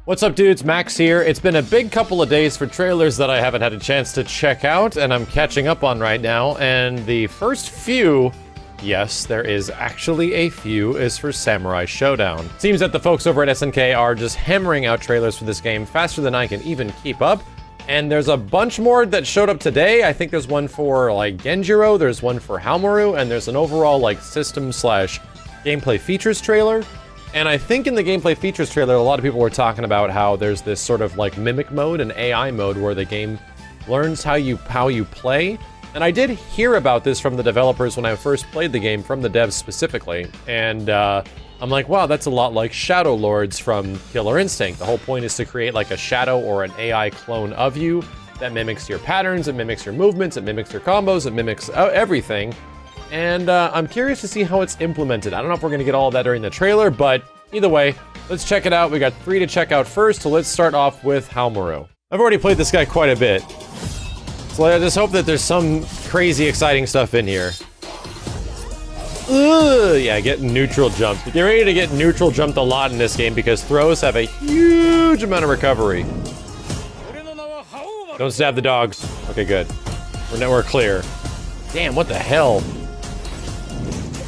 What's up, dudes? Max here. It's been a big couple of days for trailers that I haven't had a chance to check out, and I'm catching up on right now, and the first few, yes, there is actually a few, is for Samurai Shodown. Seems that the folks over at SNK are just hammering out trailers for this game faster than I can even keep up, and there's a bunch more that showed up today. I think there's one for, like, Genjuro, there's one for Haomaru, and there's an overall, like, system/gameplay features trailer. And I think in the gameplay features trailer, a lot of people were talking about how there's this sort of like mimic mode and AI mode where the game learns how you play. And I did hear about this from the developers when I first played the game, from the devs specifically. And I'm like, wow, that's a lot like Shadow Lords from Killer Instinct. The whole point is to create like a shadow or an AI clone of you that mimics your patterns, it mimics your movements, it mimics your combos, it mimics everything. And I'm curious to see how it's implemented. I don't know if we're gonna get all of that during the trailer, but either way, let's check it out. We got 3 to check out first, so let's start off with Haomaru. I've already played this guy quite a bit, so I just hope that there's some crazy exciting stuff in here. Ugh, yeah, getting neutral jumped. Get ready to get neutral jumped a lot in this game because throws have a huge amount of recovery. Don't stab the dogs. Okay, good. We're clear. Damn, what the hell?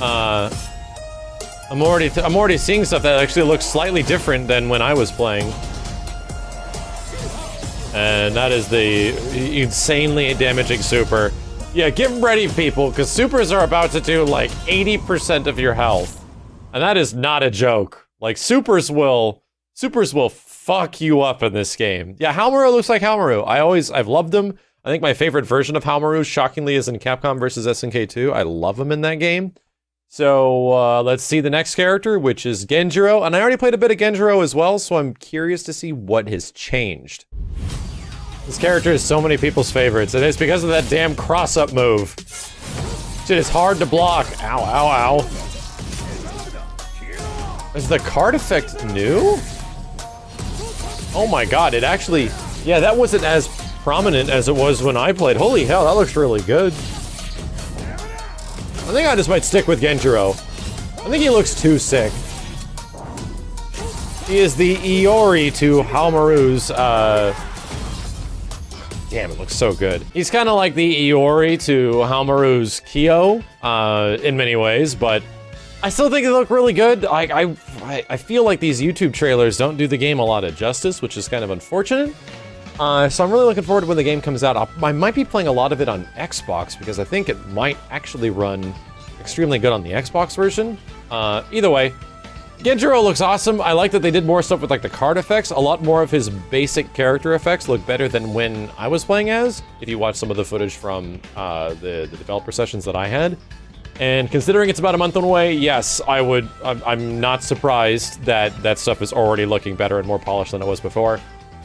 I'm already seeing stuff that actually looks slightly different than when I was playing. And that is the insanely damaging super. Yeah, get ready, people, because supers are about to do like 80% of your health. And that is not a joke. Like, supers will fuck you up in this game. Yeah, Haomaru looks like Haomaru. I've loved him. I think my favorite version of Haomaru, shockingly, is in Capcom vs. SNK 2. I love him in that game. So, let's see the next character, which is Genjuro. And I already played a bit of Genjuro as well, so I'm curious to see what has changed. This character is so many people's favorites, and it's because of that damn cross-up move. Shit is hard to block. Ow, ow, ow. Is the card effect new? Oh my god, it actually... Yeah, that wasn't as prominent as it was when I played. Holy hell, that looks really good. I think I just might stick with Genjuro. I think he looks too sick. He is the Iori to Haomaru's, Damn, it looks so good. He's kind of like the Iori to Haomaru's Kyo, in many ways, but I still think they look really good. I feel like these YouTube trailers don't do the game a lot of justice, which is kind of unfortunate. So I'm really looking forward to when the game comes out. I might be playing a lot of it on Xbox because I think it might actually run extremely good on the Xbox version. Either way, Genjuro looks awesome. I like that they did more stuff with like the card effects. A lot more of his basic character effects look better than when I was playing as, if you watch some of the footage from the developer sessions that I had. And considering it's about a month away, yes, I'm not surprised that that stuff is already looking better and more polished than it was before.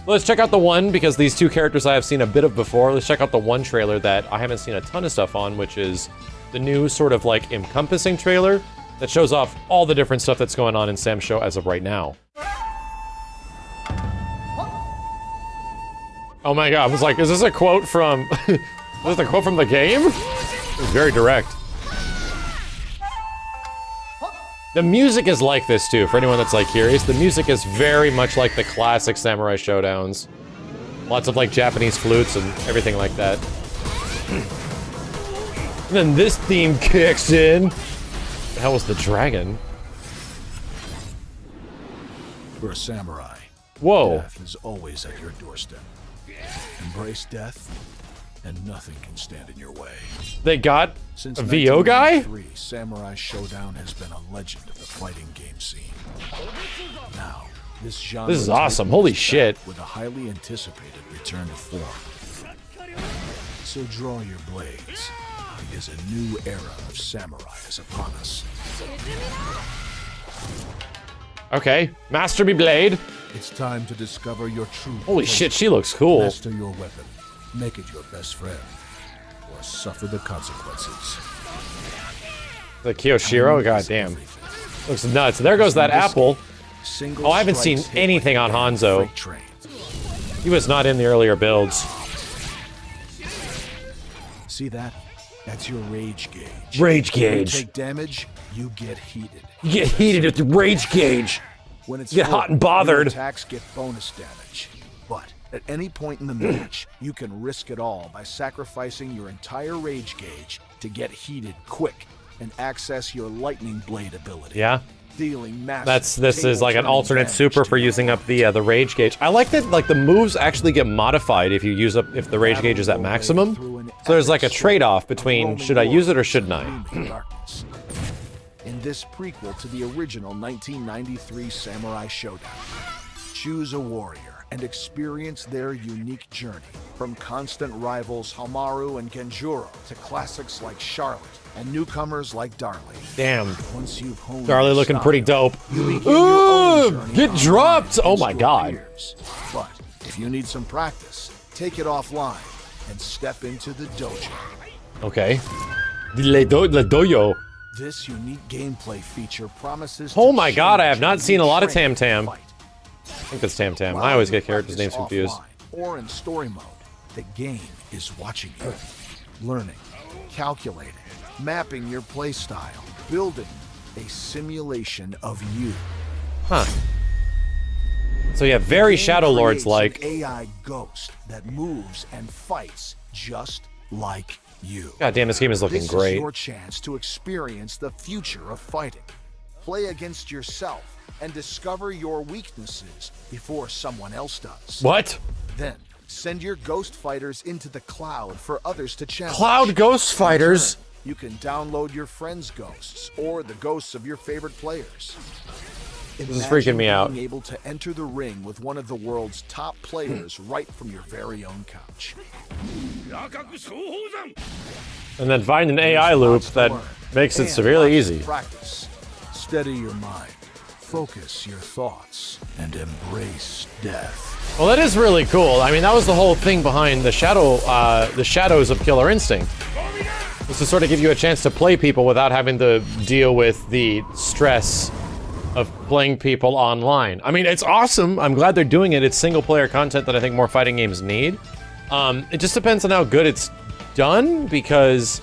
Let's check out the one, because these two characters I have seen a bit of before. Let's check out the one trailer that I haven't seen a ton of stuff on, which is the new sort of like encompassing trailer that shows off all the different stuff that's going on in Sam's show as of right now. Oh my god, I was like, is this a quote from... is this a quote from the game? It's very direct. The music is like this too, for anyone that's like curious. The music is very much like the classic Samurai Showdowns. Lots of like Japanese flutes and everything like that. And then this theme kicks in. The hell was the dragon? For a samurai, whoa. Death is always at your doorstep. Embrace death, and nothing can stand in your way. They got Since a VO guy? Samurai Shodown has been a legend of the fighting game scene. Now, this genre is awesome. Holy shit. With a highly anticipated return to form. So draw your blades, because a new era of samurai is upon us. Okay, master me blade. It's time to discover your true Holy shit, she looks cool. Master your weapon. Make it your best friend, or suffer the consequences. The Kiyoshiro? Goddamn. Looks nuts. There goes that apple. Oh, I haven't seen anything on Hanzo. He was not in the earlier builds. See that? That's your rage gauge. Rage gauge. When you take damage, you get heated. You get heated at the rage gauge. When it's Get full, hot and your bothered. attacks get bonus damage. But at any point in the match, you can risk it all by sacrificing your entire rage gauge to get heated quick and access your lightning blade ability. Yeah. Dealing massive This is like an table-turning alternate damage super to for your using up opponent. the rage gauge. I like that like the moves actually get modified if you use up if the rage gauge is at maximum. So there's like a trade-off between should I use it or shouldn't I? Darkness. In this prequel to the original 1993 Samurai Shodown, choose a warrior and experience their unique journey, from constant rivals Haomaru and Genjuro to classics like Charlotte and newcomers like Darley. Damn. Once you've honed Darley your looking style, pretty dope. you begin your own journey Get online dropped! Oh my against your god. peers. But if you need some practice, take it offline and step into the dojo. Okay. Le dojo. This unique gameplay feature promises Oh to my god, I have change not how seen a you lot of train Tam Tam. and fight. I think that's Tam Tam. While I always you get characters' names practice confused. offline or in story mode, the game is watching you, learning, calculating, mapping your playstyle, building a simulation of you. Huh. So yeah, very Game Shadow Lords creates like. an AI ghost that moves and fights just like you. God damn, this game is looking This great. is your chance to experience the future of fighting. Play against yourself and discover your weaknesses before someone else does. What? Then, send your ghost fighters into the cloud for others to challenge. Cloud Ghost Fighters? In turn, you can download your friends' ghosts or the ghosts of your favorite players. This is freaking me out. Being able to enter the ring with one of the world's top players right from your very own couch. And then find an AI loop Lots to that learn. makes it And severely lots of easy. Practice. Steady your mind. Focus your thoughts and embrace death. Well, that is really cool. I mean, that was the whole thing behind the shadows of Killer Instinct. Was to sort of give you a chance to play people without having to deal with the stress of playing people online. I mean, it's awesome. I'm glad they're doing it. It's single-player content that I think more fighting games need. It just depends on how good it's done, because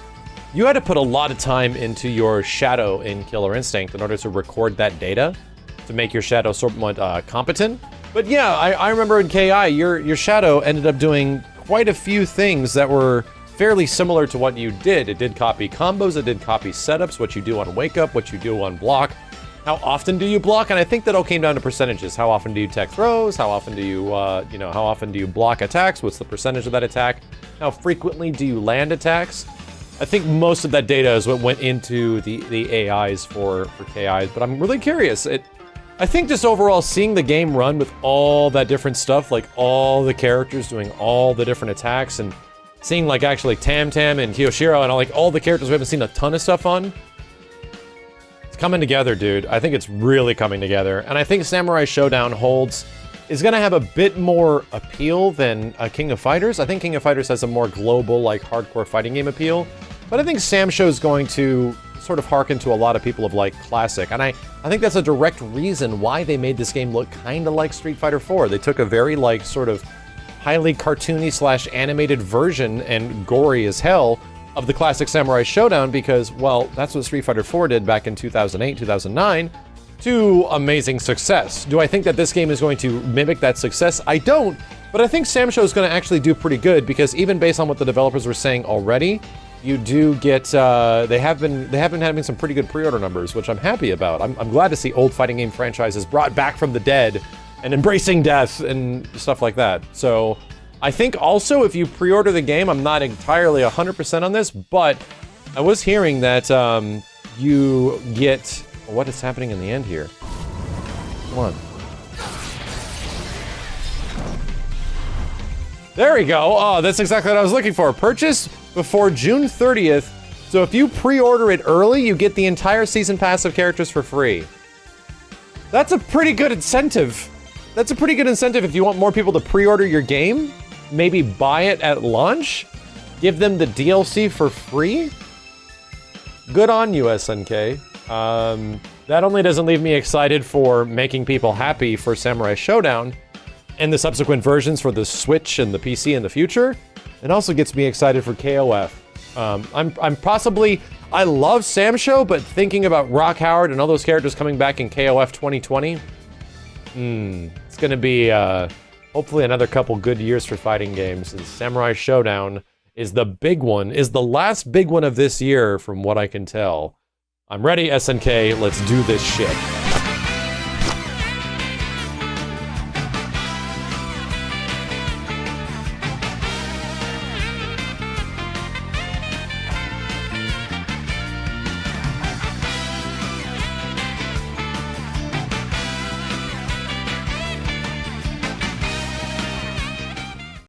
you had to put a lot of time into your shadow in Killer Instinct in order to record that data to make your shadow somewhat competent. But yeah, I remember in KI, your shadow ended up doing quite a few things that were fairly similar to what you did. It did copy combos, it did copy setups, what you do on wake up, what you do on block. How often do you block? And I think that all came down to percentages. How often do you tech throws? How often do you, how often do you block attacks? What's the percentage of that attack? How frequently do you land attacks? I think most of that data is what went into the AIs for KIs, but I'm really curious. I think just overall seeing the game run with all that different stuff, like all the characters doing all the different attacks, and seeing like actually Tam Tam and Kiyoshiro and all the characters we haven't seen a ton of stuff on. Coming together, dude. I think it's really coming together. And I think Samurai Shodown is gonna have a bit more appeal than King of Fighters. I think King of Fighters has a more global, like, hardcore fighting game appeal. But I think Sam Show's going to sort of hearken to a lot of people of, like, classic. And I think that's a direct reason why they made this game look kind of like Street Fighter 4. They took a very, like, sort of highly cartoony / animated version, and gory as hell, of the classic Samurai Shodown, because, well, that's what Street Fighter 4 did back in 2008, 2009, to amazing success. Do I think that this game is going to mimic that success? I don't, but I think Sam Show is going to actually do pretty good, because even based on what the developers were saying already, you do get, they have been having some pretty good pre-order numbers, which I'm happy about. I'm glad to see old fighting game franchises brought back from the dead and embracing death and stuff like that. So I think also if you pre-order the game, I'm not entirely 100% on this, but I was hearing that you get... What is happening in the end here? Come on. There we go. Oh, that's exactly what I was looking for. Purchase before June 30th. So if you pre-order it early, you get the entire season pass of characters for free. That's a pretty good incentive. That's a pretty good incentive if you want more people to pre-order your game. Maybe buy it at launch, give them the DLC for free. Good on you, SNK. That only doesn't leave me excited for making people happy for Samurai Shodown and the subsequent versions for the Switch and the PC in the future. It also gets me excited for KOF. I love Sam Show, but thinking about Rock Howard and all those characters coming back in KOF 2020, It's gonna be, hopefully another couple good years for fighting games, and Samurai Shodown is the big one, is the last big one of this year, from what I can tell. I'm ready, SNK, let's do this shit.